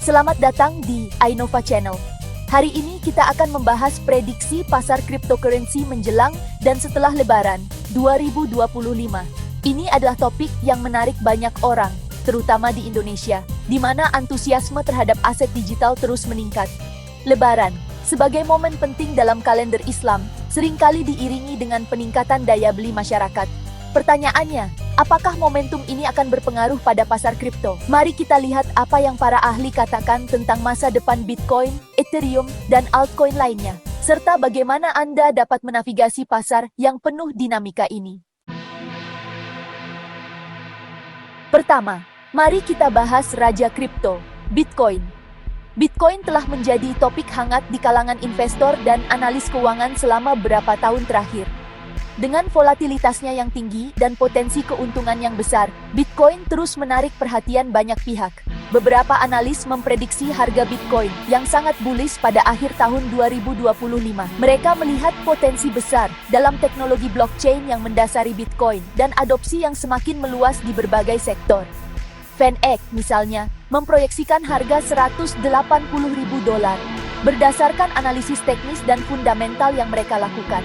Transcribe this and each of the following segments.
Selamat datang di Ainova Channel. Hari ini kita akan membahas prediksi pasar cryptocurrency menjelang dan setelah Lebaran 2025. Ini adalah topik yang menarik banyak orang, terutama di Indonesia, di mana antusiasme terhadap aset digital terus meningkat. Lebaran, sebagai momen penting dalam kalender Islam, seringkali diiringi dengan peningkatan daya beli masyarakat. Pertanyaannya, apakah momentum ini akan berpengaruh pada pasar kripto? Mari kita lihat apa yang para ahli katakan tentang masa depan Bitcoin, Ethereum, dan altcoin lainnya, serta bagaimana Anda dapat menavigasi pasar yang penuh dinamika ini. Pertama, mari kita bahas raja kripto, Bitcoin. Bitcoin telah menjadi topik hangat di kalangan investor dan analis keuangan selama beberapa tahun terakhir. Dengan volatilitasnya yang tinggi dan potensi keuntungan yang besar, Bitcoin terus menarik perhatian banyak pihak. Beberapa analis memprediksi harga Bitcoin yang sangat bullish pada akhir tahun 2025. Mereka melihat potensi besar dalam teknologi blockchain yang mendasari Bitcoin dan adopsi yang semakin meluas di berbagai sektor. VanEck, misalnya, memproyeksikan harga $180.000 berdasarkan analisis teknis dan fundamental yang mereka lakukan.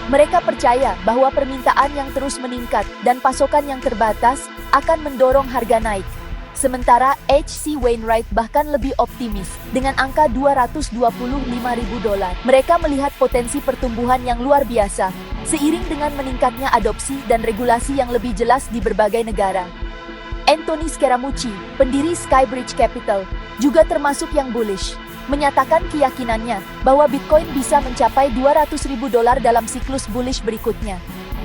Mereka percaya bahwa permintaan yang terus meningkat dan pasokan yang terbatas akan mendorong harga naik. Sementara H.C. Wainwright bahkan lebih optimis dengan angka $225.000. Mereka melihat potensi pertumbuhan yang luar biasa seiring dengan meningkatnya adopsi dan regulasi yang lebih jelas di berbagai negara. Anthony Scaramucci, pendiri Skybridge Capital, juga termasuk yang bullish, menyatakan keyakinannya bahwa Bitcoin bisa mencapai $200.000 dalam siklus bullish berikutnya.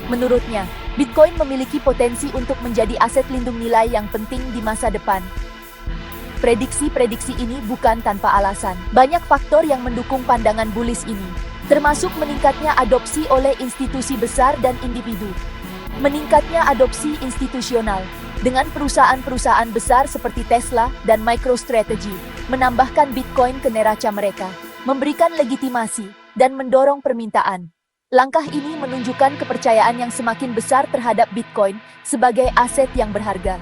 Menurutnya, Bitcoin memiliki potensi untuk menjadi aset lindung nilai yang penting di masa depan. Prediksi-prediksi ini bukan tanpa alasan. Banyak faktor yang mendukung pandangan bullish ini, termasuk meningkatnya adopsi oleh institusi besar dan individu. Meningkatnya adopsi institusional, dengan perusahaan-perusahaan besar seperti Tesla dan MicroStrategy, menambahkan Bitcoin ke neraca mereka, memberikan legitimasi, dan mendorong permintaan. Langkah ini menunjukkan kepercayaan yang semakin besar terhadap Bitcoin sebagai aset yang berharga.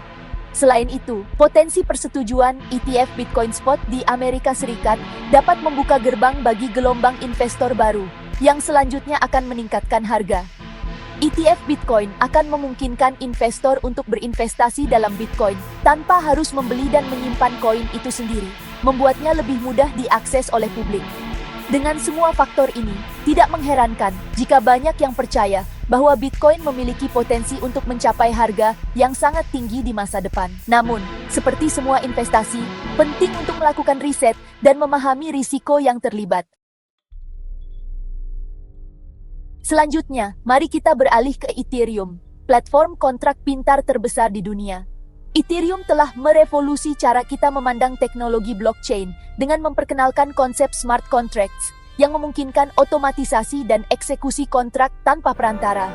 Selain itu, potensi persetujuan ETF Bitcoin Spot di Amerika Serikat dapat membuka gerbang bagi gelombang investor baru, yang selanjutnya akan meningkatkan harga. ETF Bitcoin akan memungkinkan investor untuk berinvestasi dalam Bitcoin tanpa harus membeli dan menyimpan koin itu sendiri, membuatnya lebih mudah diakses oleh publik. Dengan semua faktor ini, tidak mengherankan jika banyak yang percaya bahwa Bitcoin memiliki potensi untuk mencapai harga yang sangat tinggi di masa depan. Namun, seperti semua investasi, penting untuk melakukan riset dan memahami risiko yang terlibat. Selanjutnya, mari kita beralih ke Ethereum, platform kontrak pintar terbesar di dunia. Ethereum telah merevolusi cara kita memandang teknologi blockchain dengan memperkenalkan konsep smart contracts yang memungkinkan otomatisasi dan eksekusi kontrak tanpa perantara.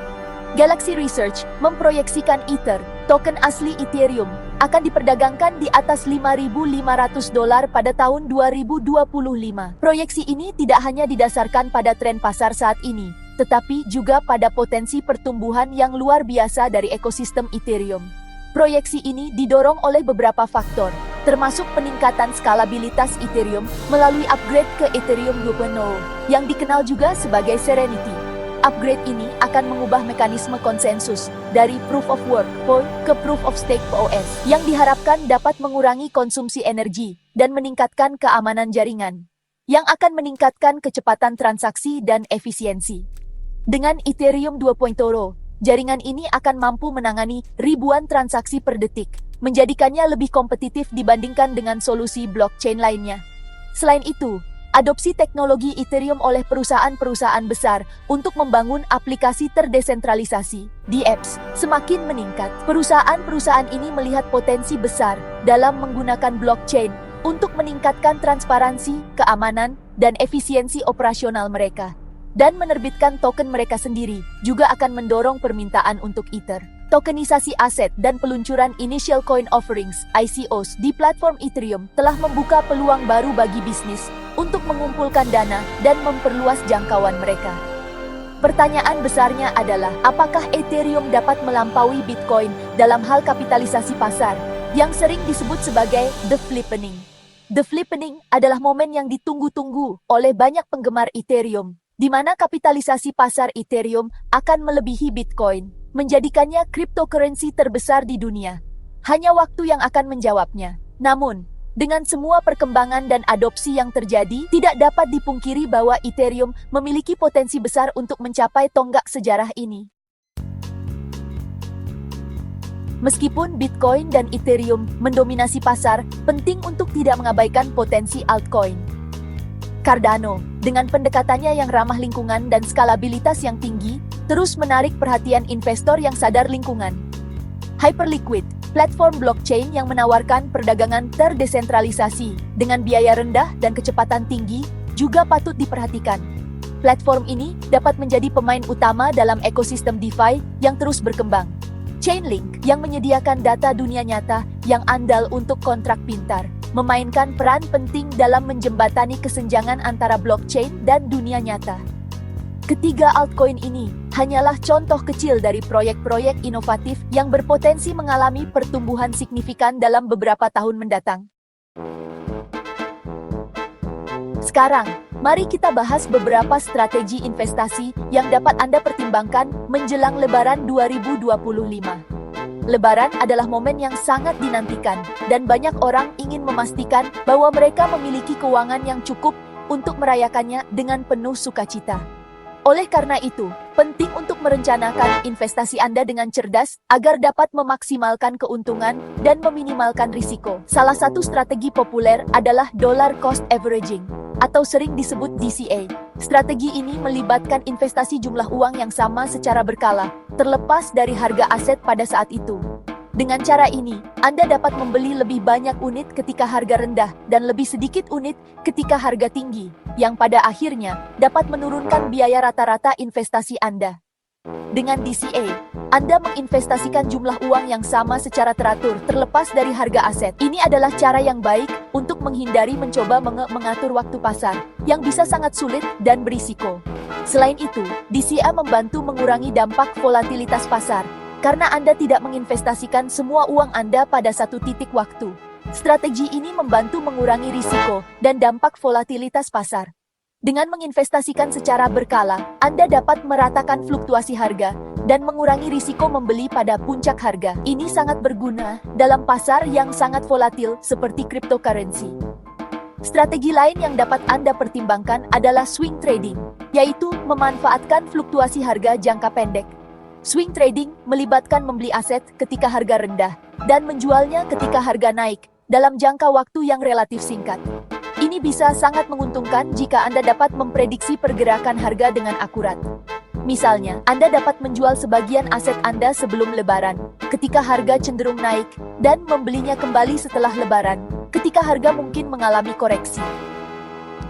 Galaxy Research memproyeksikan Ether, token asli Ethereum, akan diperdagangkan di atas $5.500 pada tahun 2025. Proyeksi ini tidak hanya didasarkan pada tren pasar saat ini, tetapi juga pada potensi pertumbuhan yang luar biasa dari ekosistem Ethereum. Proyeksi ini didorong oleh beberapa faktor, termasuk peningkatan skalabilitas Ethereum melalui upgrade ke Ethereum 2.0, yang dikenal juga sebagai Serenity. Upgrade ini akan mengubah mekanisme konsensus dari Proof of Work (POW) ke Proof of Stake (POS), yang diharapkan dapat mengurangi konsumsi energi dan meningkatkan keamanan jaringan, yang akan meningkatkan kecepatan transaksi dan efisiensi. Dengan Ethereum 2.0, jaringan ini akan mampu menangani ribuan transaksi per detik, menjadikannya lebih kompetitif dibandingkan dengan solusi blockchain lainnya. Selain itu, adopsi teknologi Ethereum oleh perusahaan-perusahaan besar untuk membangun aplikasi terdesentralisasi, DApps, semakin meningkat. Perusahaan-perusahaan ini melihat potensi besar dalam menggunakan blockchain untuk meningkatkan transparansi, keamanan, dan efisiensi operasional mereka. Dan menerbitkan token mereka sendiri juga akan mendorong permintaan untuk Ether. Tokenisasi aset dan peluncuran Initial Coin Offerings (ICOs) di platform Ethereum telah membuka peluang baru bagi bisnis untuk mengumpulkan dana dan memperluas jangkauan mereka. Pertanyaan besarnya adalah, apakah Ethereum dapat melampaui Bitcoin dalam hal kapitalisasi pasar, yang sering disebut sebagai the flippening? The Flippening adalah momen yang ditunggu-tunggu oleh banyak penggemar Ethereum, di mana kapitalisasi pasar Ethereum akan melebihi Bitcoin, menjadikannya cryptocurrency terbesar di dunia. Hanya waktu yang akan menjawabnya. Namun, dengan semua perkembangan dan adopsi yang terjadi, tidak dapat dipungkiri bahwa Ethereum memiliki potensi besar untuk mencapai tonggak sejarah ini. Meskipun Bitcoin dan Ethereum mendominasi pasar, penting untuk tidak mengabaikan potensi altcoin. Cardano, dengan pendekatannya yang ramah lingkungan dan skalabilitas yang tinggi, terus menarik perhatian investor yang sadar lingkungan. Hyperliquid, platform blockchain yang menawarkan perdagangan terdesentralisasi dengan biaya rendah dan kecepatan tinggi, juga patut diperhatikan. Platform ini dapat menjadi pemain utama dalam ekosistem DeFi yang terus berkembang. Chainlink, yang menyediakan data dunia nyata yang andal untuk kontrak pintar, memainkan peran penting dalam menjembatani kesenjangan antara blockchain dan dunia nyata. Ketiga altcoin ini hanyalah contoh kecil dari proyek-proyek inovatif yang berpotensi mengalami pertumbuhan signifikan dalam beberapa tahun mendatang. Sekarang, mari kita bahas beberapa strategi investasi yang dapat Anda pertimbangkan menjelang Lebaran 2025. Lebaran adalah momen yang sangat dinantikan, dan banyak orang ingin memastikan bahwa mereka memiliki keuangan yang cukup untuk merayakannya dengan penuh sukacita. Oleh karena itu, penting untuk merencanakan investasi Anda dengan cerdas agar dapat memaksimalkan keuntungan dan meminimalkan risiko. Salah satu strategi populer adalah dollar cost averaging, atau sering disebut DCA. Strategi ini melibatkan investasi jumlah uang yang sama secara berkala, terlepas dari harga aset pada saat itu. Dengan cara ini, Anda dapat membeli lebih banyak unit ketika harga rendah dan lebih sedikit unit ketika harga tinggi, yang pada akhirnya dapat menurunkan biaya rata-rata investasi Anda. Dengan DCA, Anda menginvestasikan jumlah uang yang sama secara teratur terlepas dari harga aset. Ini adalah cara yang baik untuk menghindari mencoba mengatur waktu pasar, yang bisa sangat sulit dan berisiko. Selain itu, DCA membantu mengurangi dampak volatilitas pasar, karena Anda tidak menginvestasikan semua uang Anda pada satu titik waktu. Strategi ini membantu mengurangi risiko dan dampak volatilitas pasar. Dengan menginvestasikan secara berkala, Anda dapat meratakan fluktuasi harga dan mengurangi risiko membeli pada puncak harga. Ini sangat berguna dalam pasar yang sangat volatil seperti cryptocurrency. Strategi lain yang dapat Anda pertimbangkan adalah swing trading, yaitu memanfaatkan fluktuasi harga jangka pendek. Swing trading melibatkan membeli aset ketika harga rendah dan menjualnya ketika harga naik dalam jangka waktu yang relatif singkat. Ini bisa sangat menguntungkan jika Anda dapat memprediksi pergerakan harga dengan akurat. Misalnya, Anda dapat menjual sebagian aset Anda sebelum Lebaran, ketika harga cenderung naik, dan membelinya kembali setelah Lebaran, ketika harga mungkin mengalami koreksi.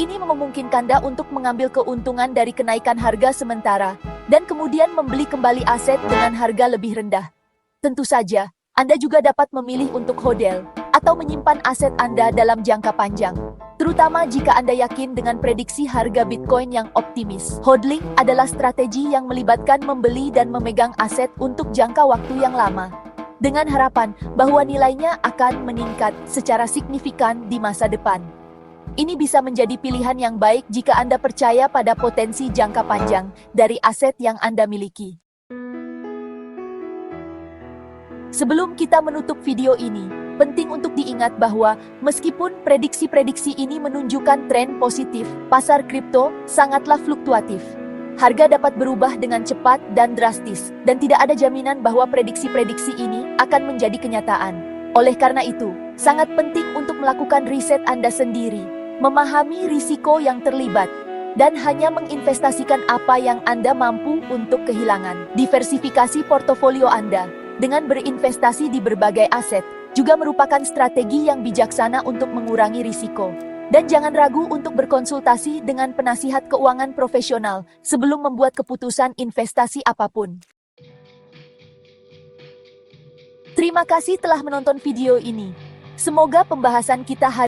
Ini memungkinkan Anda untuk mengambil keuntungan dari kenaikan harga sementara, dan kemudian membeli kembali aset dengan harga lebih rendah. Tentu saja, Anda juga dapat memilih untuk hodl, atau menyimpan aset Anda dalam jangka panjang, terutama jika Anda yakin dengan prediksi harga Bitcoin yang optimis. Hodling adalah strategi yang melibatkan membeli dan memegang aset untuk jangka waktu yang lama, dengan harapan bahwa nilainya akan meningkat secara signifikan di masa depan. Ini bisa menjadi pilihan yang baik jika Anda percaya pada potensi jangka panjang dari aset yang Anda miliki. Sebelum kita menutup video ini, penting untuk diingat bahwa meskipun prediksi-prediksi ini menunjukkan tren positif, pasar kripto sangatlah fluktuatif. Harga dapat berubah dengan cepat dan drastis, dan tidak ada jaminan bahwa prediksi-prediksi ini akan menjadi kenyataan. Oleh karena itu, sangat penting untuk melakukan riset Anda sendiri, memahami risiko yang terlibat, dan hanya menginvestasikan apa yang Anda mampu untuk kehilangan. Diversifikasi portofolio Anda dengan berinvestasi di berbagai aset juga merupakan strategi yang bijaksana untuk mengurangi risiko. Dan jangan ragu untuk berkonsultasi dengan penasihat keuangan profesional sebelum membuat keputusan investasi apapun. Terima kasih telah menonton video ini. Semoga pembahasan kita hari